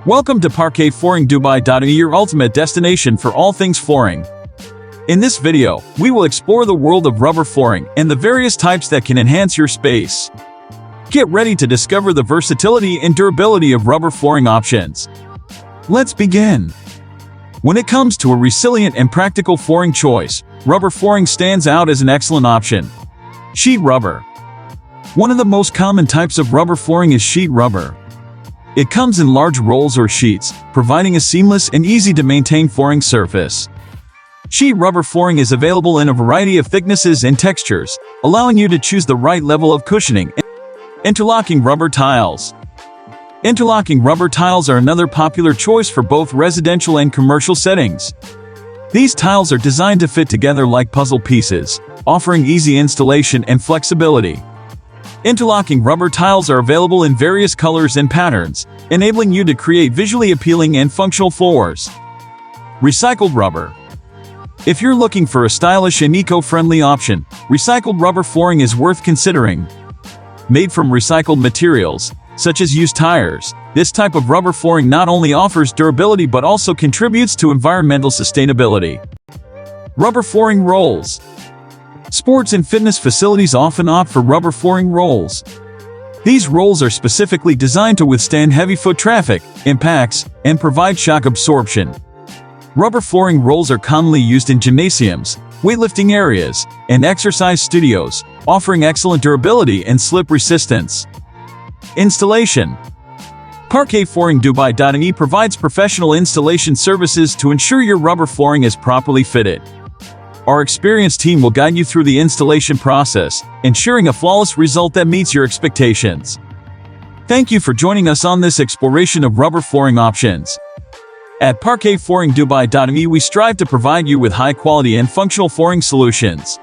Welcome to ParquetFlooringDubai.ae, your ultimate destination for all things flooring. In this video, we will explore the world of rubber flooring and the various types that can enhance your space. Get ready to discover the versatility and durability of rubber flooring options. Let's begin. When it comes to a resilient and practical flooring choice, rubber flooring stands out as an excellent option. Sheet rubber. One of the most common types of rubber flooring is sheet rubber. It comes in large rolls or sheets, providing a seamless and easy-to-maintain flooring surface. Sheet rubber flooring is available in a variety of thicknesses and textures, allowing you to choose the right level of cushioning. Interlocking rubber tiles. Interlocking rubber tiles are another popular choice for both residential and commercial settings. These tiles are designed to fit together like puzzle pieces, offering easy installation and flexibility. Interlocking rubber tiles are available in various colors and patterns, enabling you to create visually appealing and functional floors. Recycled rubber. If you're looking for a stylish and eco-friendly option, recycled rubber flooring is worth considering. Made from recycled materials, such as used tires, this type of rubber flooring not only offers durability but also contributes to environmental sustainability. Rubber flooring rolls. Sports and fitness facilities often opt for rubber flooring rolls. These rolls are specifically designed to withstand heavy foot traffic, impacts, and provide shock absorption. Rubber flooring rolls are commonly used in gymnasiums, weightlifting areas, and exercise studios, offering excellent durability and slip resistance. Installation. ParquetFlooringDubai.ae provides professional installation services to ensure your rubber flooring is properly fitted. Our experienced team will guide you through the installation process, ensuring a flawless result that meets your expectations. Thank you for joining us on this exploration of rubber flooring options. At ParquetFlooringDubai.ae, we strive to provide you with high-quality and functional flooring solutions.